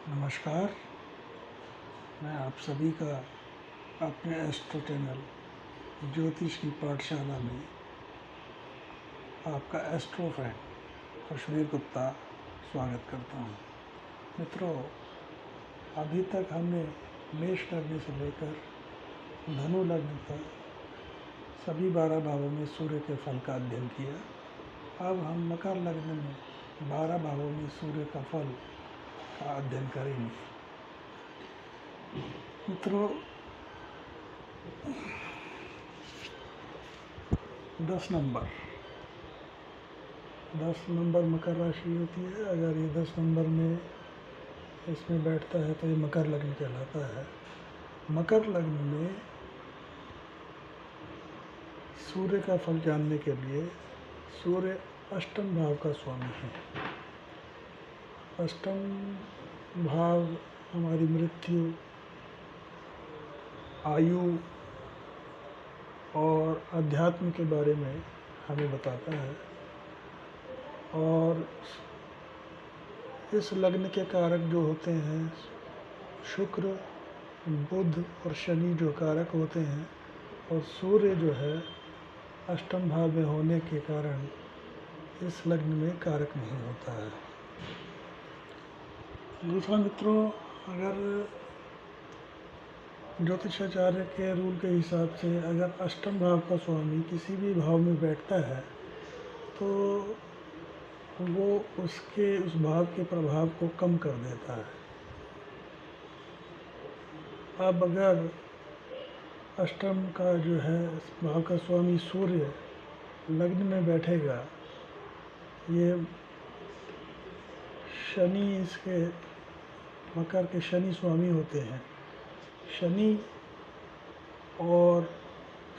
नमस्कार। मैं आप सभी का अपने एस्ट्रो चैनल ज्योतिष की पाठशाला में आपका एस्ट्रो फ्रेंड कश्मीर गुप्ता स्वागत करता हूँ। मित्रों, अभी तक हमने मेष लग्न से लेकर धनु लग्न तक सभी 12 भावों में सूर्य के फल का अध्ययन किया। अब हम मकर लग्न में 12 भावों में सूर्य का फल का अध्ययन करेंगे। मित्रों, 10 नंबर मकर राशि होती है। अगर ये 10 नंबर में इसमें बैठता है तो ये मकर लग्न कहलाता है। मकर लग्न में सूर्य का फल जानने के लिए सूर्य अष्टम भाव का स्वामी है। अष्टम भाव हमारी मृत्यु, आयु और अध्यात्म के बारे में हमें बताता है। और इस लग्न के कारक जो होते हैं शुक्र, बुध और शनि जो कारक होते हैं, और सूर्य जो है अष्टम भाव में होने के कारण इस लग्न में कारक नहीं होता है। दूसरा मित्रों, अगर ज्योतिषाचार्य के रूल के हिसाब से अगर अष्टम भाव का स्वामी किसी भी भाव में बैठता है तो वो उस भाव के प्रभाव को कम कर देता है। अब अगर अष्टम का जो है भाव का स्वामी सूर्य लग्न में बैठेगा, ये शनि इसके मकर के शनि स्वामी होते हैं। शनि और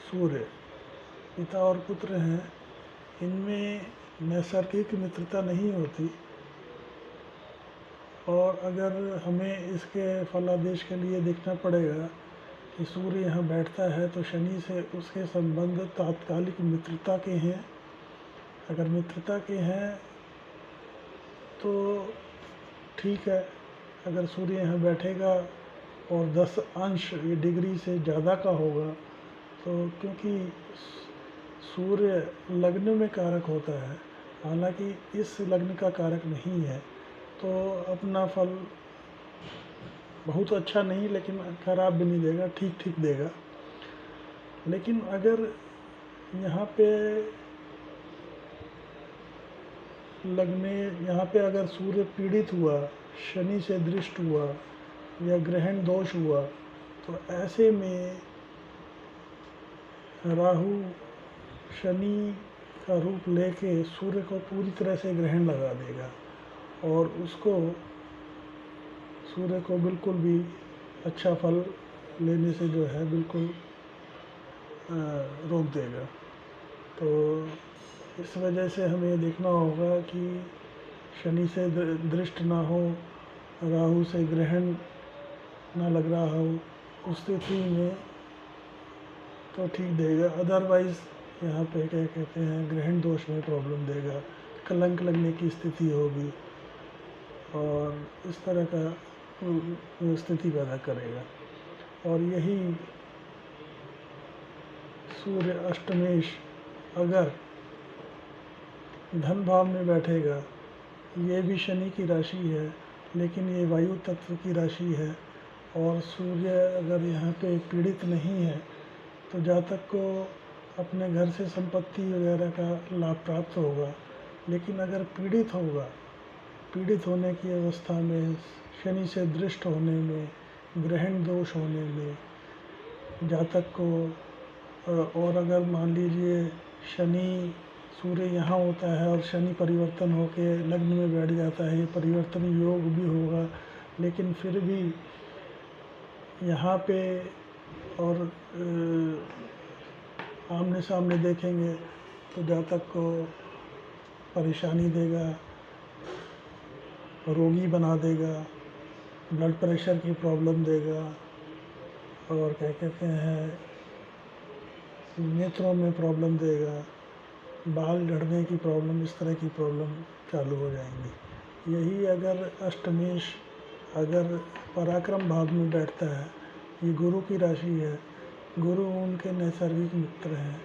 सूर्य पिता और पुत्र हैं। इनमें नैसर्गिक मित्रता नहीं होती, और अगर हमें इसके फलादेश के लिए देखना पड़ेगा कि सूर्य यहाँ बैठता है तो शनि से उसके संबंध तात्कालिक मित्रता के हैं। अगर मित्रता के हैं तो ठीक है। अगर सूर्य यहाँ बैठेगा और 10 अंश ये डिग्री से ज़्यादा का होगा तो क्योंकि सूर्य लग्न में कारक होता है, हालांकि इस लग्न का कारक नहीं है, तो अपना फल बहुत अच्छा नहीं लेकिन खराब भी नहीं देगा, ठीक ठीक देगा। लेकिन अगर यहाँ पे यहाँ पे अगर सूर्य पीड़ित हुआ, शनि से दृष्ट हुआ या ग्रहण दोष हुआ, तो ऐसे में राहु शनि का रूप लेके सूर्य को पूरी तरह से ग्रहण लगा देगा और उसको सूर्य को बिल्कुल भी अच्छा फल लेने से जो है बिल्कुल रोक देगा। तो इस वजह से हमें ये देखना होगा कि शनि से दृष्ट ना हो, राहु से ग्रहण ना लग रहा हो, उस स्थिति में तो ठीक देगा। अदरवाइज़ यहाँ पे क्या कहते हैं, ग्रहण दोष में प्रॉब्लम देगा, कलंक लगने की स्थिति होगी और इस तरह का स्थिति पैदा करेगा। और यही सूर्य अष्टमेश अगर धन भाव में बैठेगा, ये भी शनि की राशि है लेकिन ये वायु तत्व की राशि है, और सूर्य अगर यहाँ पे पीड़ित नहीं है तो जातक को अपने घर से संपत्ति वगैरह का लाभ प्राप्त होगा। लेकिन अगर पीड़ित होगा, पीड़ित होने की अवस्था में, शनि से दृष्ट होने में, ग्रहण दोष होने में जातक को, और अगर मान लीजिए शनि सूर्य यहाँ होता है और शनि परिवर्तन होके लग्न में बैठ जाता है, ये परिवर्तन योग भी होगा, लेकिन फिर भी यहाँ पे और आमने सामने देखेंगे तो जातक को परेशानी देगा, रोगी बना देगा, ब्लड प्रेशर की प्रॉब्लम देगा, और क्या कहते हैं नेत्रों में प्रॉब्लम देगा, बाल झड़ने की प्रॉब्लम, इस तरह की प्रॉब्लम चालू हो जाएंगी। यही अगर अष्टमेश अगर पराक्रम भाव में बैठता है, ये गुरु की राशि है, गुरु उनके नैसर्गिक मित्र हैं।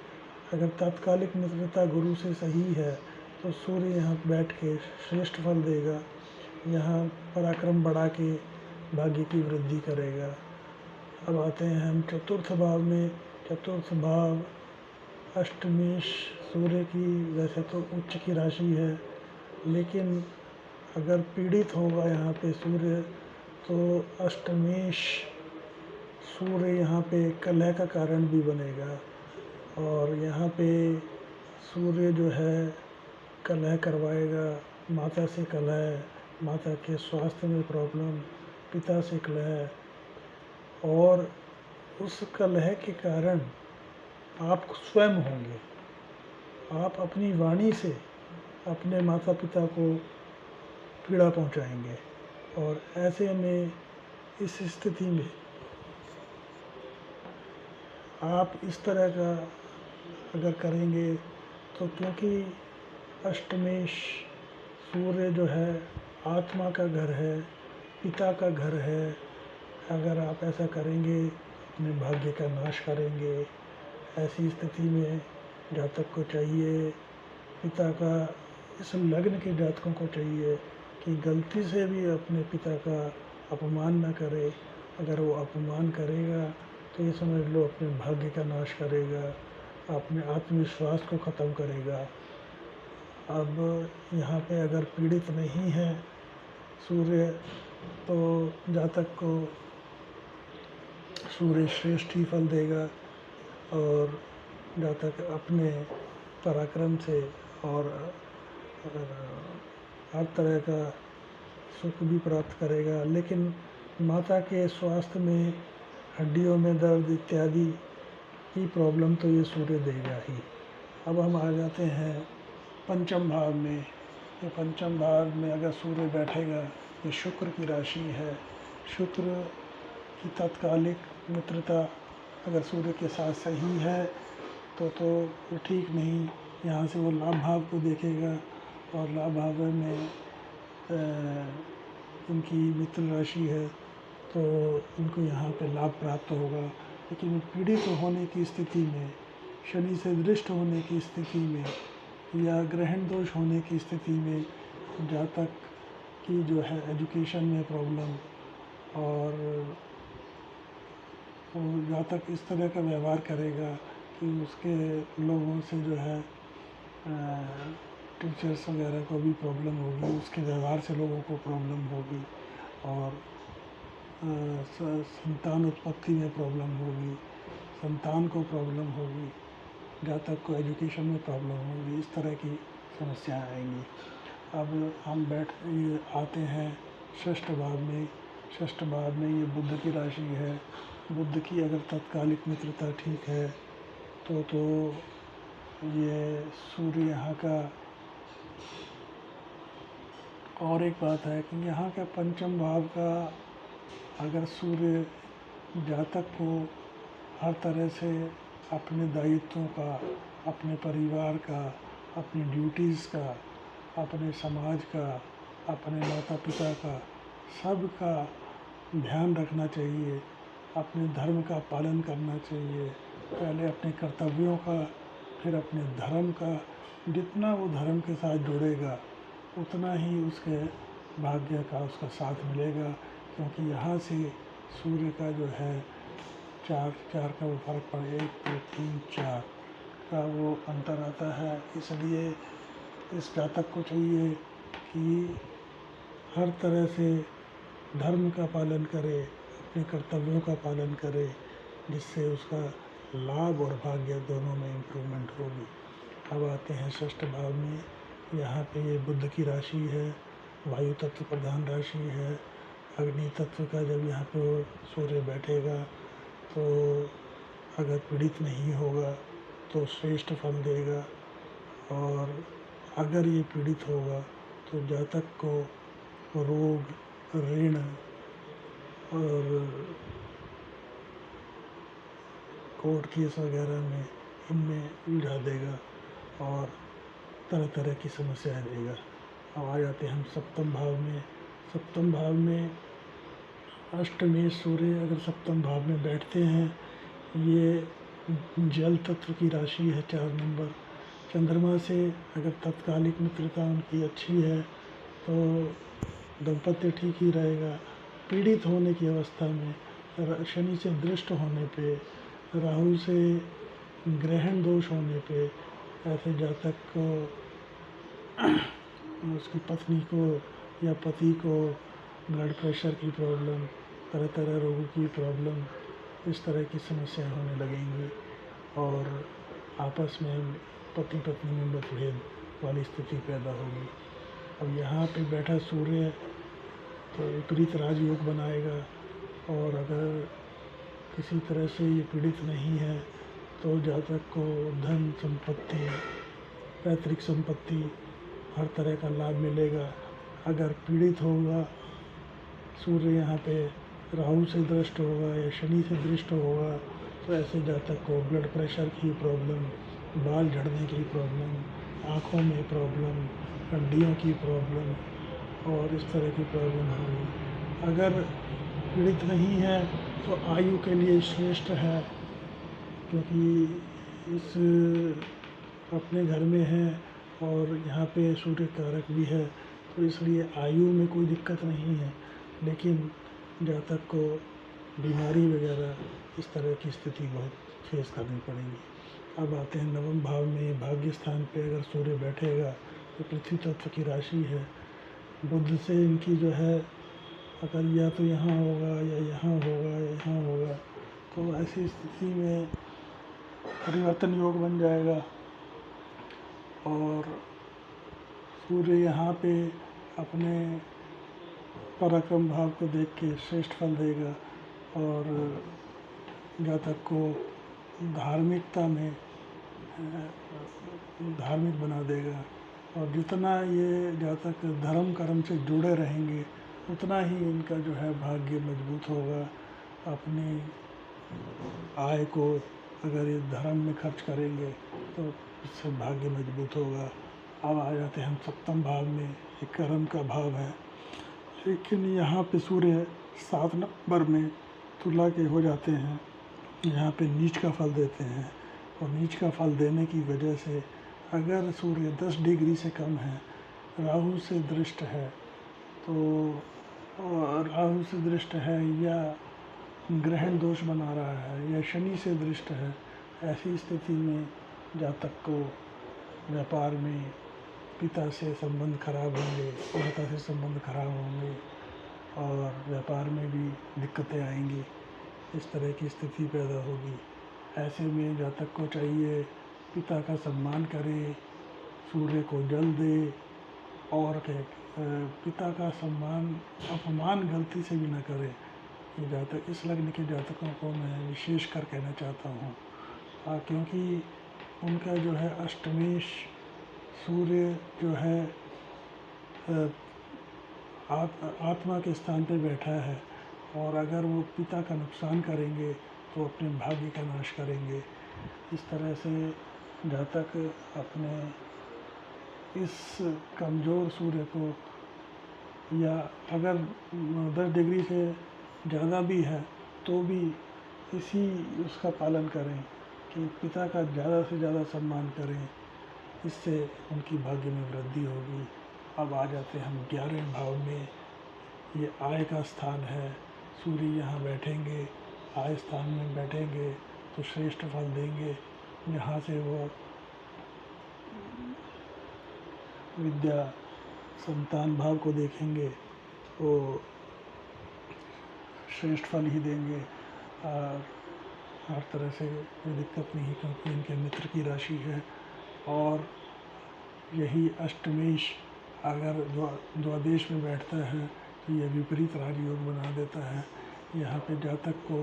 अगर तात्कालिक मित्रता गुरु से सही है तो सूर्य यहाँ बैठ के श्रेष्ठ फल देगा, यहाँ पराक्रम बढ़ा के भाग्य की वृद्धि करेगा। अब आते हैं हम चतुर्थ भाव में। चतुर्थ भाव अष्टमेश सूर्य की वैसे तो उच्च की राशि है, लेकिन अगर पीड़ित होगा यहाँ पे सूर्य तो अष्टमेश सूर्य यहाँ पे कलह का कारण भी बनेगा। और यहाँ पे सूर्य जो है कलह करवाएगा, माता से कलह, माता के स्वास्थ्य में प्रॉब्लम, पिता से कलह, और उस कलह के कारण आप स्वयं होंगे। आप अपनी वाणी से अपने माता पिता को पीड़ा पहुंचाएंगे। और ऐसे में इस स्थिति में आप इस तरह का अगर करेंगे तो, क्योंकि अष्टमेश सूर्य जो है आत्मा का घर है, पिता का घर है, अगर आप ऐसा करेंगे अपने भाग्य का नाश करेंगे। ऐसी स्थिति में जातक को चाहिए, पिता का, इस लग्न के जातकों को चाहिए कि गलती से भी अपने पिता का अपमान न करे। अगर वो अपमान करेगा तो ये समझ लो अपने भाग्य का नाश करेगा, अपने आत्मविश्वास को ख़त्म करेगा। अब यहाँ पे अगर पीड़ित नहीं है सूर्य तो जातक को सूर्य श्रेष्ठ ही फल देगा और जातक अपने पराक्रम से और हर तरह का सुख भी प्राप्त करेगा। लेकिन माता के स्वास्थ्य में, हड्डियों में दर्द इत्यादि की प्रॉब्लम तो ये सूर्य देगा ही। अब हम आ जाते हैं पंचम भाव में। ये पंचम भाव में अगर सूर्य बैठेगा, ये शुक्र की राशि है। शुक्र की तात्कालिक मित्रता अगर सूर्य के साथ सही है तो वो ठीक नहीं, यहाँ से वो लाभ भाव को देखेगा और लाभ भाव में इनकी मित्र राशि है तो इनको यहाँ पे लाभ प्राप्त होगा। लेकिन पीड़ित होने की स्थिति में, शनि से दृष्ट होने की स्थिति में या ग्रहण दोष होने की स्थिति में जातक की जो है एजुकेशन में प्रॉब्लम, और वो जातक इस तरह का व्यवहार करेगा कि उसके लोगों से जो है टीचर्स वगैरह को भी प्रॉब्लम होगी, उसके व्यवहार से लोगों को प्रॉब्लम होगी, और संतान उत्पत्ति में प्रॉब्लम होगी, संतान को प्रॉब्लम होगी, जातक को एजुकेशन में प्रॉब्लम होगी। इस तरह की समस्याएं आएंगी। अब हम आते हैं षष्ठ भाव में। षष्ठ भाव में ये बुध की राशि है। बुध की अगर तात्कालिक मित्रता ठीक है तो ये सूर्य यहाँ का, और एक बात है कि यहाँ का पंचम भाव का अगर सूर्य जातक को हर तरह से अपने दायित्वों का, अपने परिवार का, अपनी ड्यूटीज़ का, अपने समाज का, अपने माता पिता का, सब का ध्यान रखना चाहिए, अपने धर्म का पालन करना चाहिए, पहले अपने कर्तव्यों का, फिर अपने धर्म का। जितना वो धर्म के साथ जुड़ेगा उतना ही उसके भाग्य का उसका साथ मिलेगा, क्योंकि यहाँ से सूर्य का जो है चार का वो फर्क पड़े, 1 2 3 4 का वो अंतर आता है। इसलिए इस जातक को चाहिए कि हर तरह से धर्म का पालन करे, अपने कर्तव्यों का पालन करे, जिससे उसका लाभ और भाग्य दोनों में इम्प्रूवमेंट होगी। अब आते हैं षष्ठ भाव में। यहाँ पे ये बुध की राशि है, वायु तत्व प्रधान राशि है। अग्नि तत्व का जब यहाँ पे सूर्य बैठेगा तो अगर पीड़ित नहीं होगा तो श्रेष्ठ फल देगा, और अगर ये पीड़ित होगा तो जातक को रोग, ऋण और कोर्ट केस वगैरह में इनमें उलझा देगा और तरह तरह की समस्याएं देगा। अब आ जाते हैं हम सप्तम भाव में। सप्तम भाव में अष्टमेश सूर्य अगर सप्तम भाव में बैठते हैं, ये जल तत्व की राशि है 4 नंबर। चंद्रमा से अगर तत्कालिक मित्रता उनकी अच्छी है तो दाम्पत्य ठीक ही रहेगा। पीड़ित होने की अवस्था में, शनि से दृष्ट होने पे, राहु से ग्रहण दोष होने पे ऐसे जातक को उसकी पत्नी को या पति को ब्लड प्रेशर की प्रॉब्लम, तरह तरह रोगों की प्रॉब्लम, इस तरह की समस्या होने लगेंगी और आपस में पति पत्नी में मतभेद वाली स्थिति पैदा होगी। अब यहाँ पे बैठा सूर्य तो विपरीत राजयोग बनाएगा और अगर किसी तरह से ये पीड़ित नहीं है तो जातक को धन संपत्ति, पैतृक संपत्ति, हर तरह का लाभ मिलेगा। अगर पीड़ित होगा सूर्य यहाँ पे राहु से दृष्ट होगा या शनि से दृष्ट होगा तो ऐसे जातक को ब्लड प्रेशर की प्रॉब्लम, बाल झड़ने की प्रॉब्लम, आँखों में प्रॉब्लम, हड्डियों की प्रॉब्लम और इस तरह की प्रॉब्लम होगी। अगर पीड़ित नहीं है तो आयु के लिए श्रेष्ठ है, क्योंकि इस अपने घर में है और यहाँ पे सूर्य कारक भी है, तो इसलिए आयु में कोई दिक्कत नहीं है। लेकिन जातक को बीमारी वगैरह इस तरह की स्थिति बहुत फेस करनी पड़ेगी। अब आते हैं नवम भाव में, भाग्य स्थान पे अगर सूर्य बैठेगा तो पृथ्वी तत्व की राशि है। बुध से इनकी जो है अगर या तो यहाँ होगा या यहाँ होगा या यहाँ होगा तो ऐसी स्थिति में परिवर्तन योग बन जाएगा और सूर्य यहाँ पे अपने पराक्रम भाव को देख के श्रेष्ठ फल देगा और जातक को धार्मिकता में धार्मिक बना देगा। और जितना ये जातक धर्म कर्म से जुड़े रहेंगे उतना ही इनका जो है भाग्य मजबूत होगा। अपनी आय को अगर ये धर्म में खर्च करेंगे तो इससे भाग्य मजबूत होगा। अब आ जाते हैं हम सप्तम भाव में, ये कर्म का भाव है। लेकिन यहाँ पे सूर्य 7 नंबर में तुला के हो जाते हैं, यहाँ पे नीच का फल देते हैं और नीच का फल देने की वजह से अगर सूर्य 10 डिग्री से कम है, राहु से दृष्ट है तो राहु से दृष्ट है या ग्रहण दोष बना रहा है या शनि से दृष्ट है, ऐसी स्थिति में जातक को व्यापार में पिता से संबंध खराब होंगे, माता से संबंध खराब होंगे और व्यापार में भी दिक्कतें आएंगी। इस तरह की स्थिति पैदा होगी। ऐसे में जातक को चाहिए पिता का सम्मान करे, सूर्य को जल दे और पिता का सम्मान अपमान गलती से भी न करे। ये जातक, इस लग्न के जातकों को मैं विशेष कर कहना चाहता हूँ क्योंकि उनका जो है अष्टमेश सूर्य जो है आत्मा के स्थान पे बैठा है और अगर वो पिता का नुकसान करेंगे तो अपने भाग्य का नाश करेंगे। इस तरह से जातक अपने इस कमज़ोर सूर्य को या अगर 10 डिग्री से ज़्यादा भी है तो भी इसी उसका पालन करें कि पिता का ज़्यादा से ज़्यादा सम्मान करें, इससे उनकी भाग्य में वृद्धि होगी। अब आ जाते हैं हम 11वें भाव में, ये आय का स्थान है। सूर्य यहाँ बैठेंगे, आय स्थान में बैठेंगे तो श्रेष्ठ फल देंगे। यहाँ से वो विद्या संतान भाव को देखेंगे तो श्रेष्ठ फल ही देंगे और हर तरह से कोई दिक्कत नहीं, क्योंकि इनके मित्र की राशि है। और यही अष्टमेश अगर द्वादश में बैठता है तो यह विपरीत राजयोग बना देता है। यहाँ पे जातक को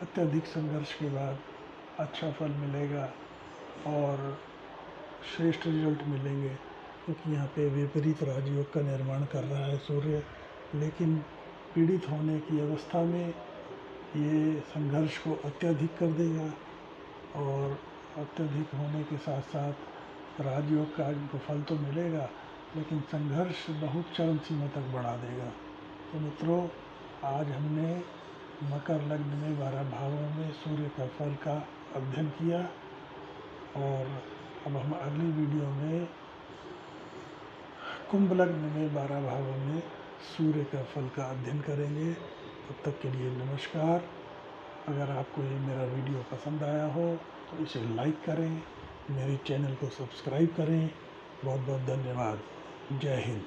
अत्यधिक संघर्ष के बाद अच्छा फल मिलेगा और श्रेष्ठ रिजल्ट मिलेंगे, क्योंकि यहाँ पे विपरीत राजयोग का निर्माण कर रहा है सूर्य। लेकिन पीड़ित होने की अवस्था में ये संघर्ष को अत्यधिक कर देगा और अत्यधिक होने के साथ साथ राजयोग का इनको फल तो मिलेगा लेकिन संघर्ष बहुत चरम सीमा तक बढ़ा देगा। तो मित्रों, आज हमने मकर लग्न में 12 भावों में सूर्य का फल का अध्ययन किया और अब हम अगली वीडियो में कुंभ लग्न में 12 भावों में सूर्य का फल का अध्ययन करेंगे। तब तक के लिए नमस्कार। अगर आपको ये मेरा वीडियो पसंद आया हो तो इसे लाइक करें, मेरे चैनल को सब्सक्राइब करें। बहुत बहुत धन्यवाद। जय हिंद।